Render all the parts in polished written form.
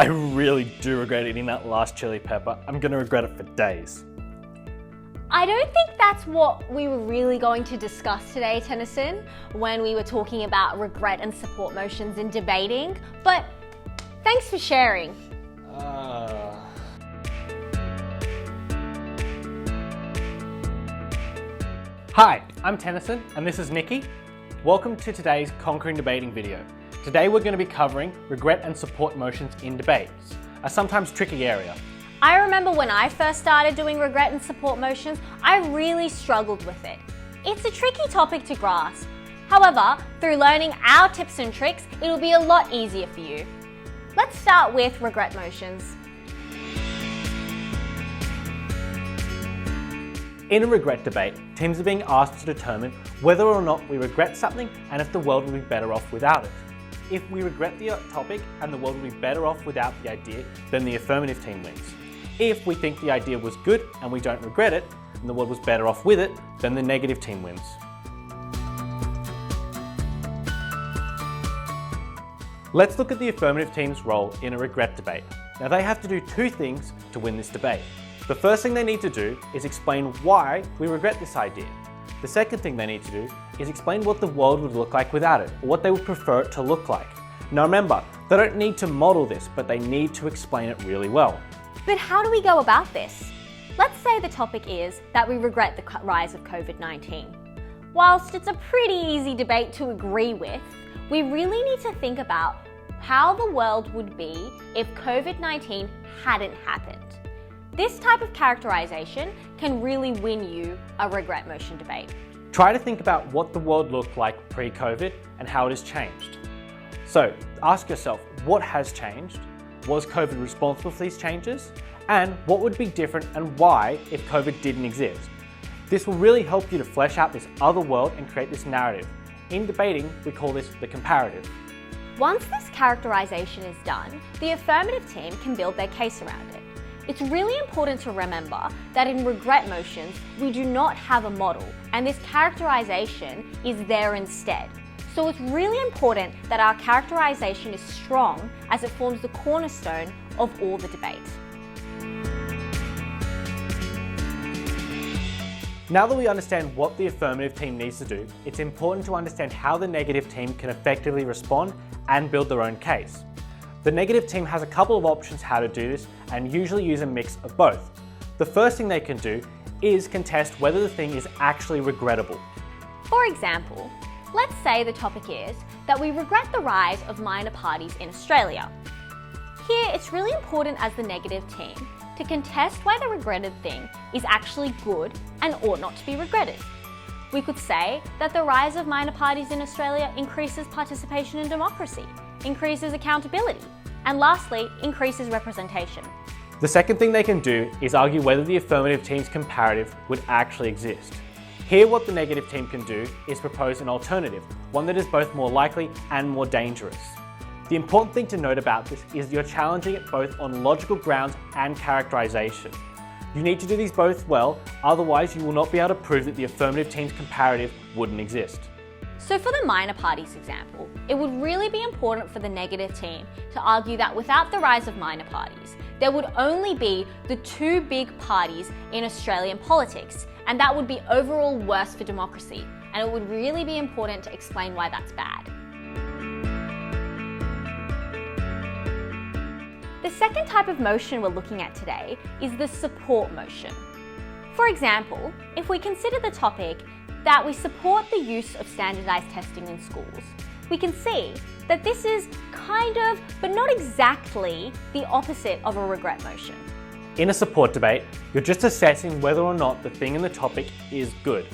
I really do regret eating that last chili pepper. I'm gonna regret it for days. I don't think that's what we were really going to discuss today, Tennyson, when we were talking about regret and support motions in debating, but thanks for sharing. Hi, I'm Tennyson and this is Nikki. Welcome to today's Conquering Debating video. Today we're going to be covering regret and support motions in debates, a sometimes tricky area. I remember when I first started doing regret and support motions, I really struggled with it. It's a tricky topic to grasp. However, through learning our tips and tricks, it'll be a lot easier for you. Let's start with regret motions. In a regret debate, teams are being asked to determine whether or not we regret something and if the world would be better off without it. If we regret the topic and the world would be better off without the idea, then the affirmative team wins. If we think the idea was good and we don't regret it, and the world was better off with it, then the negative team wins. Let's look at the affirmative team's role in a regret debate. Now they have to do two things to win this debate. The first thing they need to do is explain why we regret this idea. The second thing they need to do is explain what the world would look like without it, or what they would prefer it to look like. Now remember, they don't need to model this, but they need to explain it really well. But how do we go about this? Let's say the topic is that we regret the rise of COVID-19. Whilst it's a pretty easy debate to agree with, we really need to think about how the world would be if COVID-19 hadn't happened. This type of characterization can really win you a regret motion debate. Try to think about what the world looked like pre-COVID and how it has changed. So ask yourself, what has changed? Was COVID responsible for these changes? And what would be different and why if COVID didn't exist? This will really help you to flesh out this other world and create this narrative. In debating, we call this the comparative. Once this characterization is done, the affirmative team can build their case around it. It's really important to remember that in regret motions, we do not have a model, and this characterization is there instead. So it's really important that our characterization is strong as it forms the cornerstone of all the debate. Now that we understand what the affirmative team needs to do, it's important to understand how the negative team can effectively respond and build their own case. The negative team has a couple of options how to do this and usually use a mix of both. The first thing they can do is contest whether the thing is actually regrettable. For example, let's say the topic is that we regret the rise of minor parties in Australia. Here, it's really important as the negative team to contest why the regretted thing is actually good and ought not to be regretted. We could say that the rise of minor parties in Australia increases participation in democracy, increases accountability, and lastly, increases representation. The second thing they can do is argue whether the affirmative team's comparative would actually exist. Here, what the negative team can do is propose an alternative, one that is both more likely and more dangerous. The important thing to note about this is you're challenging it both on logical grounds and characterization. You need to do these both well, otherwise you will not be able to prove that the affirmative team's comparative wouldn't exist. So for the minor parties example, it would really be important for the negative team to argue that without the rise of minor parties, there would only be the two big parties in Australian politics, and that would be overall worse for democracy, and it would really be important to explain why that's bad. The second type of motion we're looking at today is the support motion. For example, if we consider the topic that we support the use of standardized testing in schools, we can see that this is kind of, but not exactly, the opposite of a regret motion. In a support debate, you're just assessing whether or not the thing in the topic is good.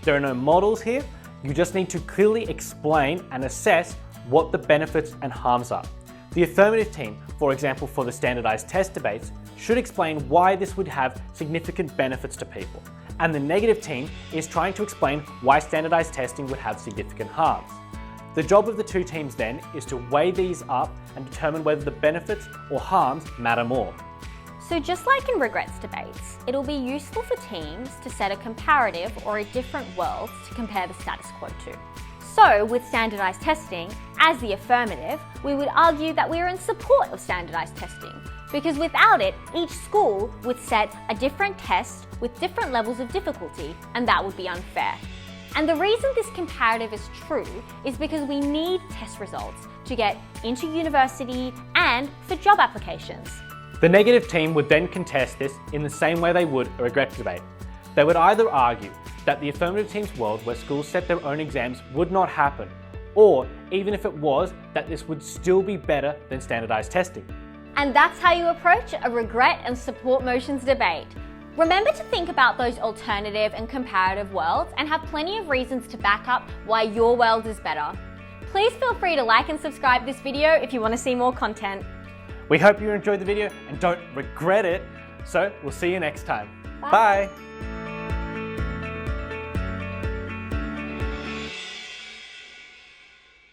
There are no models here, you just need to clearly explain and assess what the benefits and harms are. The affirmative team, for example for the standardized test debates, should explain why this would have significant benefits to people. And the negative team is trying to explain why standardized testing would have significant harms. The job of the two teams then is to weigh these up and determine whether the benefits or harms matter more. So just like in regrets debates, it'll be useful for teams to set a comparative or a different world to compare the status quo to. So with standardized testing, As the affirmative, we would argue that we are in support of standardized testing, because without it, each school would set a different test with different levels of difficulty, and that would be unfair. And the reason this comparative is true is because we need test results to get into university and for job applications. The negative team would then contest this in the same way they would a regret debate. They would either argue that the affirmative team's world where schools set their own exams would not happen, or even if it was, that this would still be better than standardized testing. And that's how you approach a regret and support motions debate. Remember to think about those alternative and comparative worlds and have plenty of reasons to back up why your world is better. Please feel free to like and subscribe this video if you want to see more content. We hope you enjoyed the video and don't regret it. So we'll see you next time. Bye. Bye.